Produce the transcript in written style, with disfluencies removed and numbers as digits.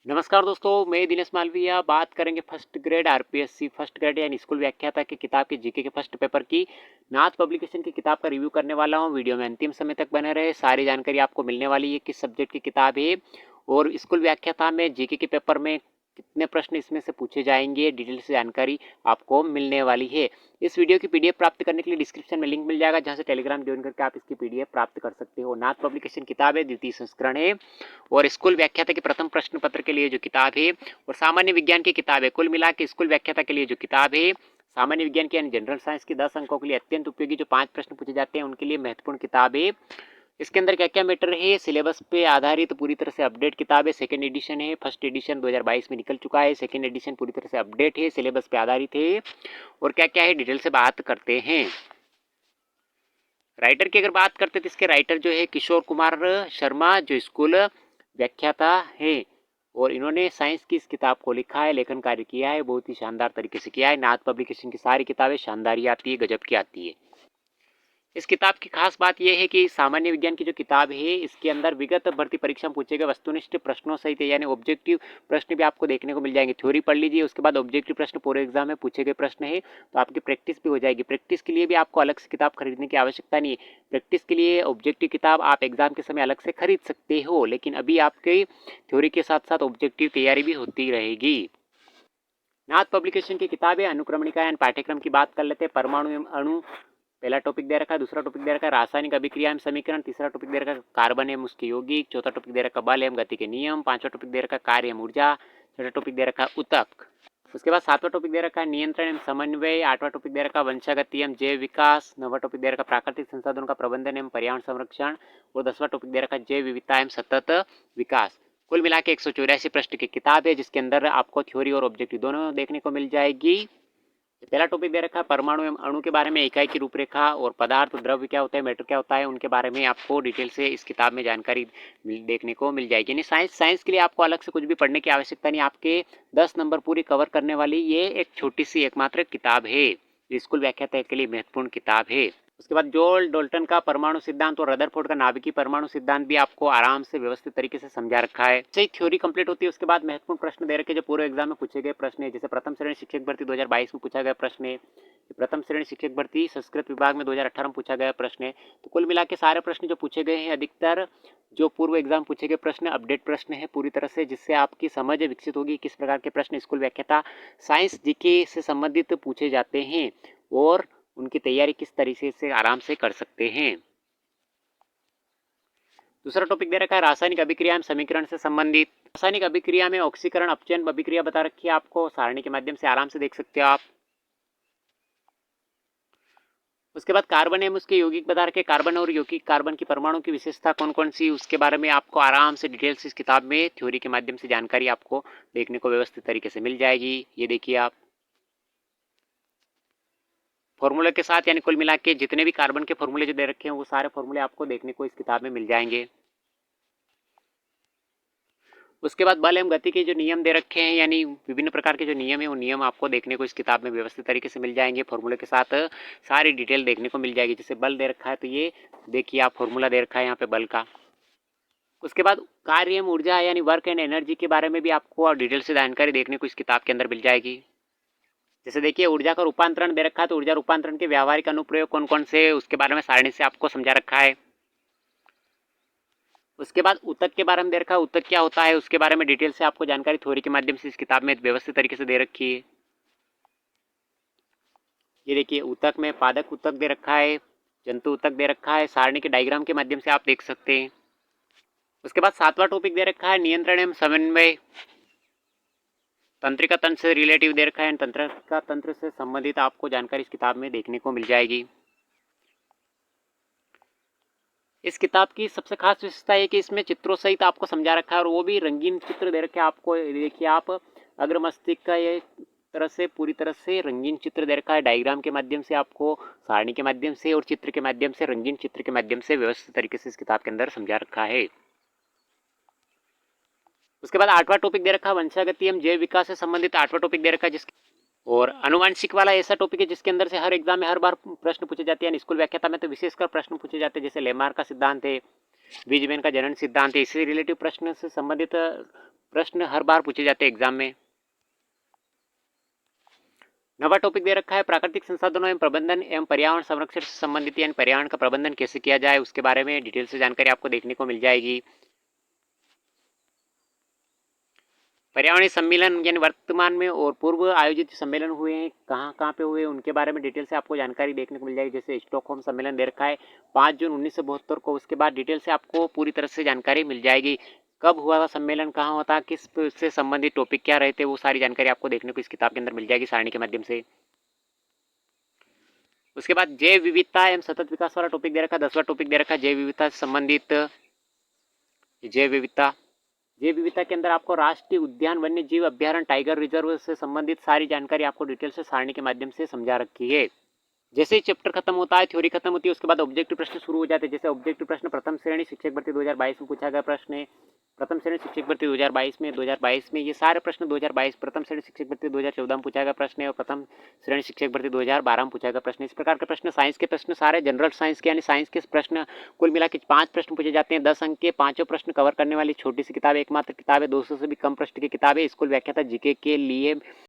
नमस्कार दोस्तों, मैं दिनेश मालविया बात करेंगे first grade RPSC first grade यानी स्कूल व्याख्याता की किताब के जीके के फर्स्ट पेपर की नाथ पब्लिकेशन की किताब का रिव्यू करने वाला हूं। वीडियो में अंतिम समय तक बने रहे, सारी जानकारी आपको मिलने वाली है किस सब्जेक्ट की किताब है और स्कूल व्याख्याता में जीके के पेपर में कितने प्रश्न इसमें से पूछे जाएंगे, डिटेल से जानकारी आपको मिलने वाली है। इस वीडियो की पीडीएफ प्राप्त करने के लिए डिस्क्रिप्शन में लिंक मिल जाएगा, जहां से टेलीग्राम ज्वाइन करके आप इसकी पीडीएफ प्राप्त कर सकते हो। नाथ पब्लिकेशन किताब है, द्वितीय संस्करण है और स्कूल व्याख्याता के प्रथम प्रश्न पत्र के लिए जो किताब है और सामान्य विज्ञान की किताब है। कुल मिला के स्कूल व्याख्याता के लिए जो किताब है, सामान्य विज्ञान की यानी जनरल साइंस की 10 अंकों के लिए अत्यंत उपयोगी जो 5 प्रश्न पूछे जाते हैं उनके लिए महत्वपूर्ण किताब है। इसके अंदर क्या क्या मैटर है, सिलेबस पे आधारित पूरी तरह से अपडेट किताब है। सेकंड एडिशन है, फर्स्ट एडिशन 2022 में निकल चुका है, सेकंड एडिशन पूरी तरह से अपडेट है, सिलेबस पे आधारित है और क्या क्या है डिटेल से बात करते हैं। राइटर की अगर बात करते हैं तो इसके राइटर जो है किशोर कुमार शर्मा, जो स्कूल व्याख्याता है और इन्होंने साइंस की इस किताब को लिखा है, लेखन कार्य किया है, बहुत ही शानदार तरीके से किया है। नाथ पब्लिकेशन की सारी किताबें शानदार ही आती है, गजब की आती है। इस किताब की खास बात यह है कि सामान्य विज्ञान की जो किताब है इसके अंदर विगत भर्ती परीक्षा में पूछे गए वस्तुनिष्ठ प्रश्नों सहित यानी ऑब्जेक्टिव प्रश्न भी आपको देखने को मिल जाएंगे। थ्योरी पढ़ लीजिए, उसके बाद ऑब्जेक्टिव प्रश्न पूरे एग्जाम में पूछे गए प्रश्न है तो आपकी प्रैक्टिस भी हो जाएगी। प्रैक्टिस के लिए भी आपको अलग से किताब खरीदने की आवश्यकता नहीं है। प्रैक्टिस के लिए ऑब्जेक्टिव किताब आप एग्जाम के समय अलग से खरीद सकते हो, लेकिन अभी आपकी थ्योरी के साथ साथ ऑब्जेक्टिव तैयारी भी होती रहेगी। नाथ पब्लिकेशन की किताब है अनुक्रमणिका यानी पाठ्यक्रम की बात कर लेते हैं। परमाणु एवं अणु पहला टॉपिक दे रखा है, दूसरा टॉपिक दे रखा है रासायनिक अभिक्रिया एवं समीकरण, तीसरा टॉपिक दे रखा है कार्बन एवं उसके यौगिक, चौथा टॉपिक दे रखा है बल एवं गति के नियम, पांचवा टॉपिक दे रखा है कार्य एवं ऊर्जा, छठा टॉपिक दे रखा है ऊतक। उसके बाद सातवां टॉपिक दे रखा है नियंत्रण एवं समन्वय, आठवां टॉपिक दे रखा है वंशागति एवं जैव विकास, नौवां टॉपिक दे रखा है प्राकृतिक संसाधनों का प्रबंधन एवं पर्यावरण संरक्षण और 10वां टॉपिक दे रखा है जैव विविधता एवं सतत विकास। कुल मिला के 184 प्रश्न की किताब है, जिसके अंदर आपको थ्योरी और ऑब्जेक्टिव दोनों देखने को मिल जाएगी। पहला टॉपिक दे रखा है परमाणु एवं अणु के बारे में, इकाई की रूपरेखा और पदार्थ द्रव्य क्या होता है, मैटर क्या होता है, उनके बारे में आपको डिटेल से इस किताब में जानकारी देखने को मिल जाएगी। यानी साइंस के लिए आपको अलग से कुछ भी पढ़ने की आवश्यकता नहीं, आपके 10 नंबर पूरी कवर करने वाली ये एक छोटी सी एकमात्र किताब है, स्कूल व्याख्याता के लिए महत्वपूर्ण किताब है। उसके बाद जॉन डाल्टन का परमाणु सिद्धांत और रदरफोर्ड का नाभिकीय परमाणु सिद्धांत भी आपको आराम से व्यवस्थित तरीके से समझा रखा है। जैसे थ्योरी कंप्लीट होती है उसके बाद महत्वपूर्ण प्रश्न दे रखे जो पूरे एग्जाम में पूछे गए प्रश्न है। जैसे प्रथम श्रेणी शिक्षक भर्ती 2022 में पूछा गया प्रश्न है, प्रथम श्रेणी शिक्षक भर्ती संस्कृत विभाग में 2018 में पूछा गया प्रश्न है। तो कुल मिला के सारे प्रश्न जो पूछे गए हैं अधिकतर जो पूर्व एग्जाम पूछे गए प्रश्न अपडेट प्रश्न है पूरी तरह से, जिससे आपकी समझ विकसित होगी किस प्रकार के प्रश्न स्कूल व्याख्याता साइंस जीके से संबंधित पूछे जाते हैं और उनकी तैयारी किस तरीके से आराम से कर सकते हैं। दूसरा टॉपिक दे रखा है रासायनिक अभिक्रिया समीकरण से संबंधित। रासायनिक अभिक्रिया में ऑक्सीकरण अपचयन अभिक्रिया बता रखी है, आपको सारणी के माध्यम से आराम से देख सकते हो आप। उसके बाद कार्बन एवं उसके यौगिक बता रखे, कार्बन और यौगिक कार्बन की परमाणु की विशेषता कौन कौन सी, उसके बारे में आपको आराम से डिटेल्स इस किताब में थ्योरी के माध्यम से जानकारी आपको देखने को व्यवस्थित तरीके से मिल जाएगी। ये देखिए आप फॉर्मूले के साथ, यानी कुल मिला के जितने भी कार्बन के फॉर्मूले जो दे रखे हैं वो सारे फॉर्मूले आपको देखने को इस किताब में मिल जाएंगे। उसके बाद बल एवं गति के जो नियम दे रखे हैं, यानी विभिन्न प्रकार के जो नियम है वो नियम आपको देखने को इस किताब में व्यवस्थित तरीके से मिल जाएंगे। फॉर्मूले के साथ सारी डिटेल देखने को मिल जाएगी। जैसे बल दे रखा है तो ये देखिए आप फॉर्मूला दे रखा है यहाँ पे बल का। उसके बाद कार्य एवं ऊर्जा यानी वर्क एंड एनर्जी के बारे में भी आपको डिटेल से जानकारी देखने को इस किताब के अंदर मिल जाएगी। जैसे देखिए ऊर्जा का रूपांतरण दे रखा है तो ऊर्जा रूपांतरण के व्यावहारिक अनुप्रयोग कौन कौन से उसके बारे में सारणी से आपको समझा रखा है। उसके बाद ऊतक के बारे में दे रखा है, ऊतक क्या होता है उसके बारे में डिटेल से आपको जानकारी थ्योरी के माध्यम से इस किताब में व्यवस्थित तरीके से दे रखी है। ये देखिए ऊतक में पादक ऊतक दे रखा है, जंतु ऊतक दे रखा है, सारणी के डायग्राम के माध्यम से आप देख सकते हैं। उसके बाद सातवां टॉपिक दे रखा है नियंत्रण एवं समन्वय, तंत्रिका तंत्र से रिलेटिव दे रखा है, तंत्रिका तंत्र से संबंधित आपको जानकारी इस किताब में देखने को मिल जाएगी। इस किताब की सबसे खास विशेषता है कि इसमें चित्रों सहित आपको समझा रखा है और वो भी रंगीन चित्र दे रखे हैं आपको। देखिए आप अग्र मस्तिष्क का ये तरह से पूरी तरह से रंगीन चित्र दे रखा है, डायग्राम के माध्यम से आपको सारणी के माध्यम से और चित्र के माध्यम से रंगीन चित्र के माध्यम से व्यवस्थित तरीके से इस किताब के अंदर समझा रखा है। उसके बाद आठवां टॉपिक दे रखा है वंशागति एवं जैव विकास से संबंधित आठवां टॉपिक दे रखा है जिसके और अनुवांशिक वाला ऐसा टॉपिक है जिसके अंदर से हर एग्जाम में हर बार प्रश्न पूछे जाते हैं। स्कूल व्याख्याता में तो विशेषकर प्रश्न पूछे जाते हैं, जैसे लेमार का सिद्धांत है, बीजमैन का जनन सिद्धांत है, इससे रिलेटिव प्रश्न से संबंधित प्रश्न हर बार पूछे जाते हैं एग्जाम में। नवा टॉपिक दे रखा है प्राकृतिक संसाधनों एवं प्रबंधन एवं पर्यावरण संरक्षण से संबंधित, यानी पर्यावरण का प्रबंधन कैसे किया जाए उसके बारे में डिटेल से जानकारी आपको देखने को मिल जाएगी। पर्यावरणीय सम्मेलन यानी वर्तमान में और पूर्व आयोजित सम्मेलन हुए हैं, कहाँ कहाँ पे हुए उनके बारे में डिटेल से आपको जानकारी देखने को मिल जाएगी। जैसे स्टॉकहोम सम्मेलन दे रखा है 5 जून 1972 को, उसके बाद डिटेल से आपको पूरी तरह से जानकारी मिल जाएगी। कब हुआ था सम्मेलन, कहाँ हुआ था, किस से संबंधित टॉपिक क्या रहे थे, वो सारी जानकारी आपको देखने को इस किताब के अंदर मिल जाएगी सारणी के माध्यम से। उसके बाद जैव विविधता एवं सतत विकास वाला टॉपिक दे रखा है, 10वां टॉपिक दे रखा है जैव विविधता से संबंधित। जैव विविधता, जैव विविधता के अंदर आपको राष्ट्रीय उद्यान, वन्य जीव अभ्यारण्य, टाइगर रिजर्व से संबंधित सारी जानकारी आपको डिटेल से सारणी के माध्यम से समझा रखी है। जैसे ही चैप्टर खत्म होता है, थ्योरी खत्म होती है, उसके बाद ऑब्जेक्टिव प्रश्न शुरू हो जाते हैं। जैसे ऑब्जेक्टिव प्रश्न प्रथम श्रेणी शिक्षक भर्ती 2022 में पूछा गया प्रश्न है, प्रथम श्रेणी शिक्षक भर्ती 2022 में ये सारे प्रश्न 2022, प्रथम श्रेणी शिक्षक भर्ती 2014 में पूछा गया प्रश्न है, और प्रथम श्रेणी शिक्षक भर्ती 2012 में पूछा गया प्रश्न। इस प्रकार के प्रश्न साइंस के प्रश्न सारे जनरल साइंस के यानी साइंस के प्रश्न कुल मिला के 5 प्रश्न पूछे जाते हैं, 10 अंक के। 5 प्रश्न कवर करने वाली छोटी सी किताब, एकमात्र किताब है, 200 से भी कम प्रश्न की किताब है। स्कूल व्याख्याता जीके के लिए